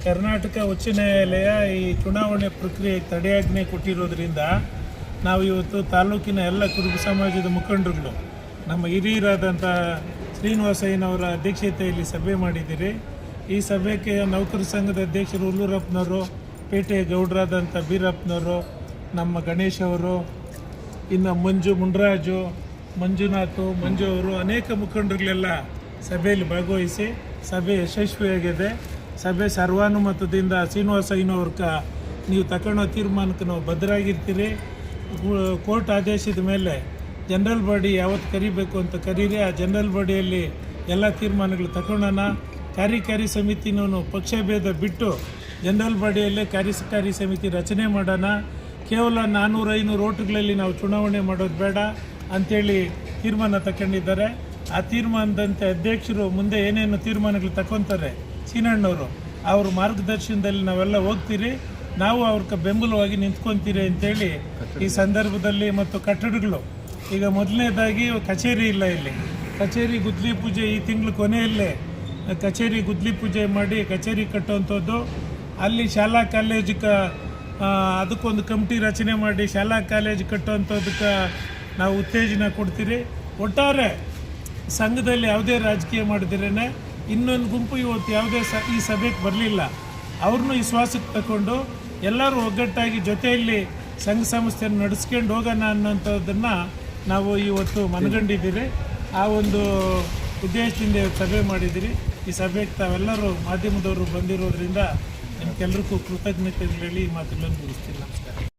ಕರ್ನಾಟಕ ಉಚ್ಚ ನ್ಯಾಯಾಲಯ ಈ ಚುನಾವಣೆ ಪ್ರಕ್ರಿಯೆ ತಡೆಯಾಜ್ಞೆ ಕೊಟ್ಟಿರೋದ್ರಿಂದ ನಾವು ಇವತ್ತು ತಾಲೂಕಿನ ಎಲ್ಲ ಕುರುಬ ಸಮಾಜದ ಮುಖಂಡರುಗಳು ನಮ್ಮ ಹಿರಿಯರಾದಂಥ ಶ್ರೀನಿವಾಸಯ್ಯನವರ ಅಧ್ಯಕ್ಷತೆಯಲ್ಲಿ ಸಭೆ ಮಾಡಿದ್ದೀರಿ. ಈ ಸಭೆಗೆ ನೌಕರ ಸಂಘದ ಅಧ್ಯಕ್ಷರು ಹುಲ್ಲೂರಪ್ಪನವರು, ಪೇಟೆಯ ಗೌಡರಾದಂಥ ಬೀರಪ್ಪನವರು, ನಮ್ಮ ಗಣೇಶ್ ಅವರು, ಇನ್ನು ಮುನ್ರಾಜು, ಮಂಜು ಅವರು ಅನೇಕ ಮುಖಂಡರುಗಳೆಲ್ಲ ಸಭೆಯಲ್ಲಿ ಭಾಗವಹಿಸಿ ಸಭೆ ಯಶಸ್ವಿಯಾಗಿದೆ. ಸಭೆ ಸರ್ವಾನುಮತದಿಂದ ಶ್ರೀನಿವಾಸಯ್ಯನವ್ರ ನೀವು ತಗೊಳ್ಳೋ ತೀರ್ಮಾನಕ್ಕೆ ನಾವು ಬದ್ಧರಾಗಿರ್ತೀರಿ. ಕೋರ್ಟ್ ಆದೇಶದ ಮೇಲೆ ಜನರಲ್ ಬಾಡಿ ಯಾವತ್ತು ಕರಿಬೇಕು ಅಂತ ಕರೀರಿ. ಆ ಜನರಲ್ ಬಾಡಿಯಲ್ಲಿ ಎಲ್ಲ ತೀರ್ಮಾನಗಳು ತಗೊಳ್ಳೋಣ. ಕಾರ್ಯಕಾರಿ ಸಮಿತಿನೂ ಪಕ್ಷಭೇದ ಬಿಟ್ಟು ಜನರಲ್ ಬಾಡಿಯಲ್ಲೇ ಕಾರ್ಯಕಾರಿ ಸಮಿತಿ ರಚನೆ ಮಾಡೋಣ. ಕೇವಲ 400-500 ಓಟುಗಳಲ್ಲಿ ನಾವು ಚುನಾವಣೆ ಮಾಡೋದು ಬೇಡ ಅಂಥೇಳಿ ತೀರ್ಮಾನ ತಗೊಂಡಿದ್ದಾರೆ. ಆ ತೀರ್ಮಾನದಂತೆ ಅಧ್ಯಕ್ಷರು ಮುಂದೆ ಏನೇನು ತೀರ್ಮಾನಗಳು ತಗೊತಾರೆ ಸೀನಣ್ಣವರು ಅವ್ರ ಮಾರ್ಗದರ್ಶನದಲ್ಲಿ ನಾವೆಲ್ಲ ಹೋಗ್ತೀರಿ. ನಾವು ಅವ್ರ ಬೆಂಬಲವಾಗಿ ನಿಂತ್ಕೊತೀರಿ ಅಂತೇಳಿ ಈ ಸಂದರ್ಭದಲ್ಲಿ. ಮತ್ತು ಕಟ್ಟಡಗಳು ಈಗ ಮೊದಲನೇದಾಗಿ ಕಚೇರಿ ಇಲ್ಲ, ಇಲ್ಲಿ ಕಚೇರಿ ಗುದ್ಲಿ ಪೂಜೆ ಈ ತಿಂಗಳು ಕೊನೆಯಲ್ಲೇ ಕಚೇರಿ ಗುದ್ಲಿ ಪೂಜೆ ಮಾಡಿ ಕಚೇರಿ ಕಟ್ಟುವಂಥದ್ದು. ಅಲ್ಲಿ ಶಾಲಾ ಕಾಲೇಜಕ್ಕೆ ಅದಕ್ಕೊಂದು ಕಮಿಟಿ ರಚನೆ ಮಾಡಿ ಶಾಲಾ ಕಾಲೇಜು ಕಟ್ಟುವಂಥದ್ದಕ್ಕೆ ನಾವು ಉತ್ತೇಜನ ಕೊಡ್ತೀರಿ. ಒಟ್ಟಾರೆ ಸಂಘದಲ್ಲಿ ಯಾವುದೇ ರಾಜಕೀಯ ಮಾಡಿದ್ರೇ ಇನ್ನೊಂದು ಗುಂಪು ಇವತ್ತು ಯಾವುದೇ ಈ ಸಭೆಗೆ ಬರಲಿಲ್ಲ, ಅವ್ರನ್ನೂ ವಿಶ್ವಾಸಕ್ಕೆ ತಗೊಂಡು ಎಲ್ಲರೂ ಒಗ್ಗಟ್ಟಾಗಿ ಜೊತೆಯಲ್ಲಿ ಸಂಘ ಸಂಸ್ಥೆಯನ್ನು ನಡೆಸ್ಕೊಂಡು ಹೋಗೋಣ ಅನ್ನೋಂಥದ್ದನ್ನು ನಾವು ಇವತ್ತು ಮನಗಂಡಿದ್ದೀರಿ. ಆ ಒಂದು ಉದ್ದೇಶದಿಂದ ಸಭೆ ಮಾಡಿದ್ದೀರಿ. ಈ ಸಭೆಗೆ ತಾವೆಲ್ಲರೂ ಮಾಧ್ಯಮದವರು ಬಂದಿರೋದ್ರಿಂದ ನಿಮ್ಗೆಲ್ರಿಗೂ ಕೃತಜ್ಞತೆ ಹೇಳಿ ಈ ಮಾತುಗಳನ್ನು ಮುಗಿಸ್ತೀನಿ. ನಮಸ್ಕಾರ.